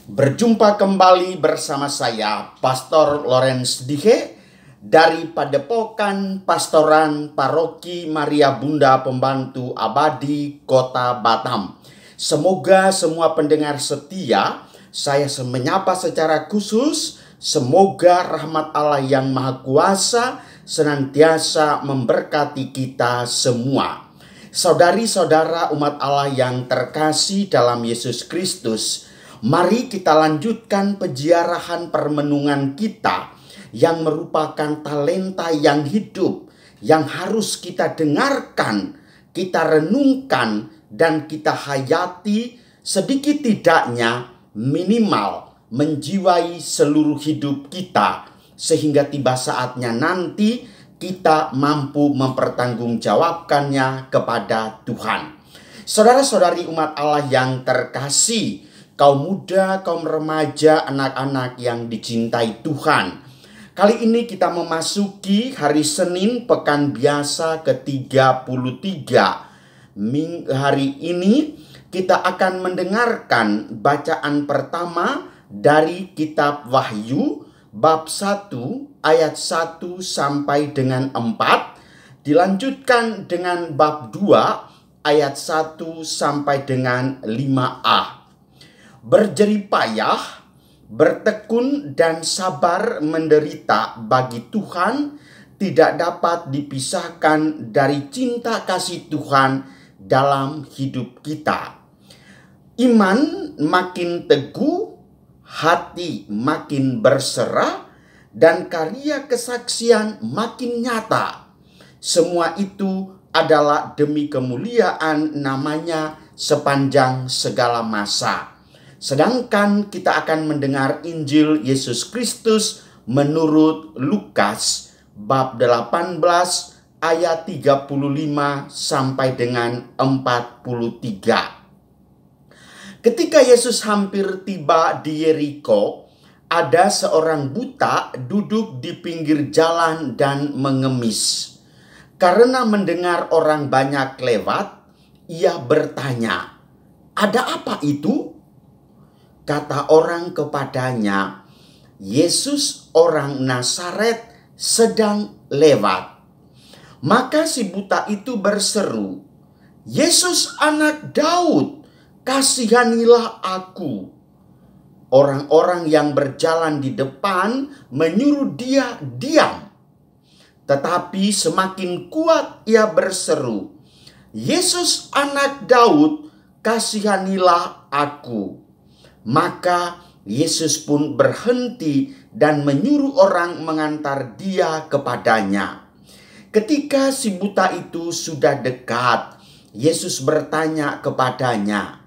Berjumpa kembali bersama saya, Pastor Lawrence Dihe, dari Padepokan Pastoran Paroki Maria Bunda Pembantu Abadi, Kota Batam. Semoga semua pendengar setia, saya menyapa secara khusus, semoga rahmat Allah yang Maha Kuasa senantiasa memberkati kita semua. Saudari-saudara umat Allah yang terkasih dalam Yesus Kristus, mari kita lanjutkan peziarahan permenungan kita yang merupakan talenta yang hidup, yang harus kita dengarkan, kita renungkan, dan kita hayati sedikit tidaknya minimal menjiwai seluruh hidup kita, sehingga tiba saatnya nanti kita mampu mempertanggungjawabkannya kepada Tuhan. Saudara-saudari umat Allah yang terkasih, kaum muda, kaum remaja, anak-anak yang dicintai Tuhan. Kali ini kita memasuki hari Senin pekan biasa ke-33. Hari ini kita akan mendengarkan bacaan pertama dari kitab Wahyu bab 1 ayat 1 sampai dengan 4. Dilanjutkan dengan bab 2 ayat 1 sampai dengan 5a. Berjeripayah, bertekun dan sabar menderita bagi Tuhan tidak dapat dipisahkan dari cinta kasih Tuhan dalam hidup kita. Iman makin teguh, hati makin berserah, dan karya kesaksian makin nyata. Semua itu adalah demi kemuliaan namanya sepanjang segala masa. Sedangkan kita akan mendengar Injil Yesus Kristus menurut Lukas bab 18 ayat 35 sampai dengan 43. Ketika Yesus hampir tiba di Yeriko, ada seorang buta duduk di pinggir jalan dan mengemis. Karena mendengar orang banyak lewat, ia bertanya, "Ada apa itu?" Kata orang kepadanya, "Yesus orang Nazaret sedang lewat." Maka si buta itu berseru, "Yesus anak Daud, kasihanilah aku." Orang-orang yang berjalan di depan menyuruh dia diam. Tetapi semakin kuat ia berseru, "Yesus anak Daud, kasihanilah aku." Maka Yesus pun berhenti dan menyuruh orang mengantar dia kepadanya. Ketika si buta itu sudah dekat, Yesus bertanya kepadanya,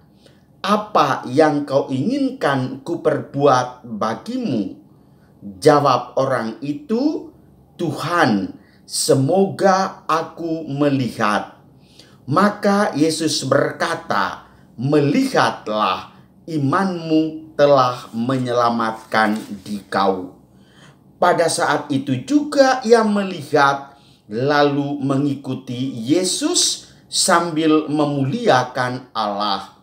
"Apa yang kau inginkan kuperbuat bagimu?" Jawab orang itu, "Tuhan, semoga aku melihat." Maka Yesus berkata, "Melihatlah, imanmu telah menyelamatkan dikau." Pada saat itu juga ia melihat, lalu mengikuti Yesus sambil memuliakan Allah.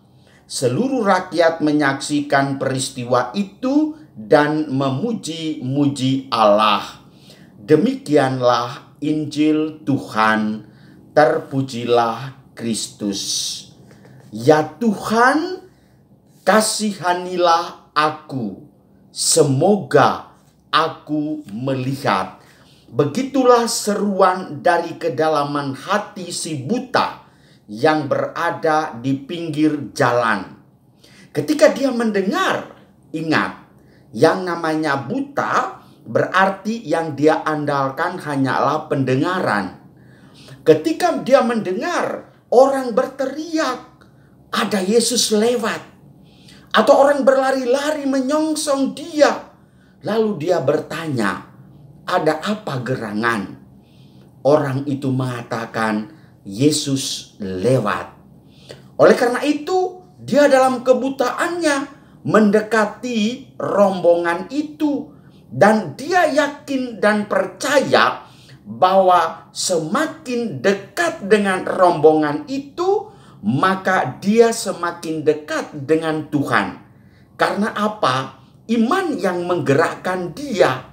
Seluruh rakyat menyaksikan peristiwa itu dan memuji-muji Allah. Demikianlah Injil Tuhan. Terpujilah Kristus. Ya Tuhan, kasihanilah aku, semoga aku melihat. Begitulah seruan dari kedalaman hati si buta yang berada di pinggir jalan. Ketika dia mendengar, ingat, yang namanya buta berarti yang dia andalkan hanyalah pendengaran. Ketika dia mendengar orang berteriak, "Ada Yesus lewat," atau orang berlari-lari menyongsong dia, lalu dia bertanya, "Ada apa gerangan?" Orang itu mengatakan, "Yesus lewat." Oleh karena itu, dia dalam kebutaannya mendekati rombongan itu, dan dia yakin dan percaya bahwa semakin dekat dengan rombongan itu, maka dia semakin dekat dengan Tuhan. Karena apa? Iman yang menggerakkan dia.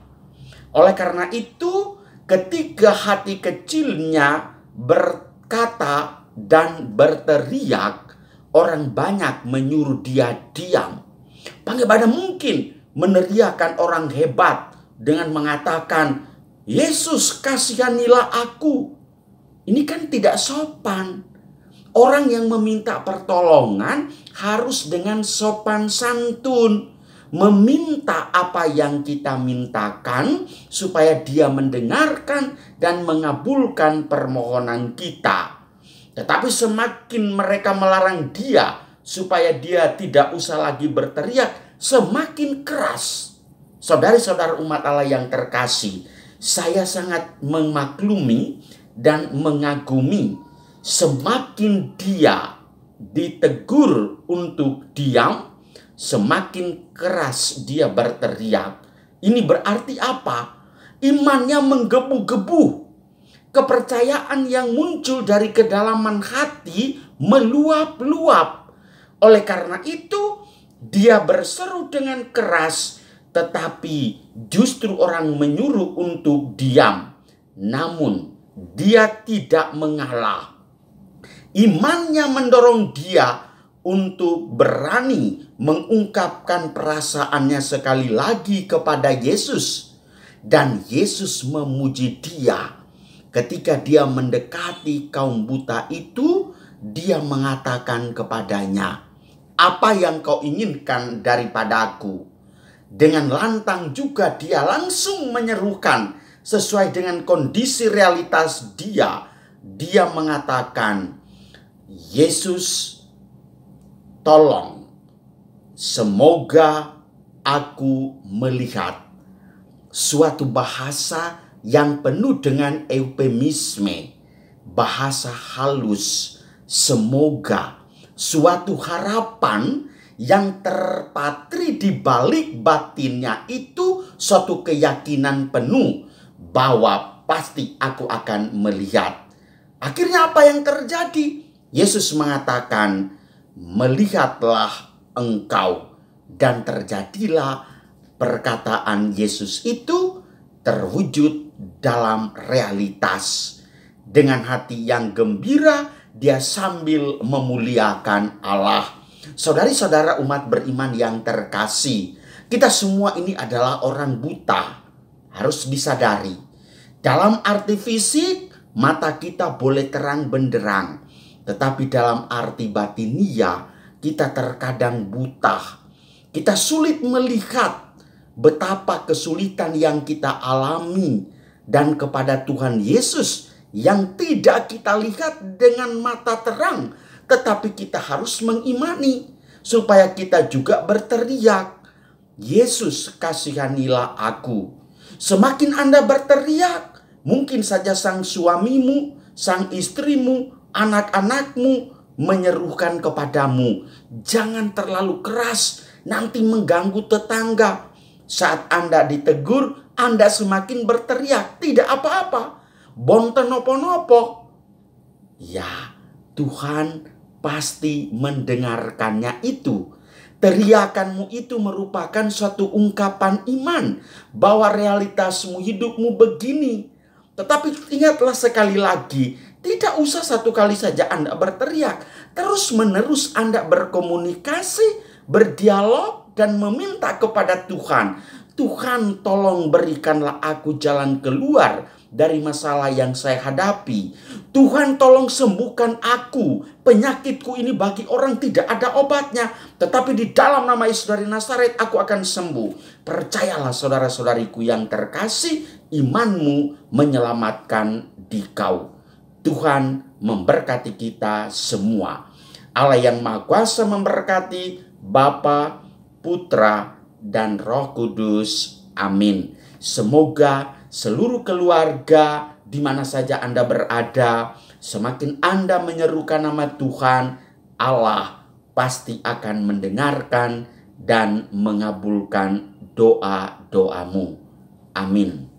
Oleh karena itu, ketika hati kecilnya berkata dan berteriak, orang banyak menyuruh dia diam. Bagaimana mungkin meneriakan orang hebat dengan mengatakan, Yesus kasihanilah aku. Ini kan tidak sopan. Orang yang meminta pertolongan harus dengan sopan santun. Meminta apa yang kita mintakan supaya dia mendengarkan dan mengabulkan permohonan kita. Tetapi semakin mereka melarang dia supaya dia tidak usah lagi berteriak, semakin keras. Saudari-saudara umat Allah yang terkasih, saya sangat memaklumi dan mengagumi. Semakin dia ditegur untuk diam, semakin keras dia berteriak. Ini berarti apa? Imannya menggebu-gebu. Kepercayaan yang muncul dari kedalaman hati meluap-luap. Oleh karena itu, dia berseru dengan keras, tetapi justru orang menyuruh untuk diam. Namun, dia tidak mengalah. Imannya mendorong dia untuk berani mengungkapkan perasaannya sekali lagi kepada Yesus. Dan Yesus memuji dia. Ketika dia mendekati kaum buta itu, dia mengatakan kepadanya, "Apa yang kau inginkan daripadaku?" Dengan lantang juga dia langsung menyerukan sesuai dengan kondisi realitas dia. Dia mengatakan, Yesus, tolong, semoga aku melihat. Suatu bahasa yang penuh dengan eufemisme, bahasa halus, semoga, suatu harapan yang terpatri di balik batinnya itu suatu keyakinan penuh bahwa pasti aku akan melihat. Akhirnya apa yang terjadi? Yesus mengatakan, melihatlah engkau. Dan terjadilah perkataan Yesus itu terwujud dalam realitas. Dengan hati yang gembira, dia sambil memuliakan Allah. Saudari-saudara umat beriman yang terkasih, kita semua ini adalah orang buta. Harus disadari. Dalam arti fisik, mata kita boleh terang benderang. Tetapi dalam arti batinia, kita terkadang buta. Kita sulit melihat betapa kesulitan yang kita alami. Dan kepada Tuhan Yesus yang tidak kita lihat dengan mata terang. Tetapi kita harus mengimani. Supaya kita juga berteriak, Yesus kasihanilah aku. Semakin Anda berteriak, mungkin saja sang suamimu, sang istrimu, anak-anakmu menyerukan kepadamu, jangan terlalu keras, nanti mengganggu tetangga. Saat Anda ditegur, Anda semakin berteriak, tidak apa-apa, bonten nopo-nopo. Ya, Tuhan pasti mendengarkannya itu. Teriakanmu itu merupakan suatu ungkapan iman bahwa realitasmu, hidupmu begini. Tetapi ingatlah sekali lagi, tidak usah satu kali saja Anda berteriak. Terus-menerus Anda berkomunikasi, berdialog, dan meminta kepada Tuhan. Tuhan, tolong berikanlah aku jalan keluar dari masalah yang saya hadapi. Tuhan, tolong sembuhkan aku. Penyakitku ini bagi orang tidak ada obatnya. Tetapi di dalam nama Yesus dari Nazaret aku akan sembuh. Percayalah saudara-saudariku yang terkasih, imanmu menyelamatkan dikau. Tuhan memberkati kita semua. Allah yang Maha Kuasa memberkati, Bapa, Putra, dan Roh Kudus. Amin. Semoga seluruh keluarga di mana saja Anda berada, semakin Anda menyerukan nama Tuhan, Allah pasti akan mendengarkan dan mengabulkan doa-doamu. Amin.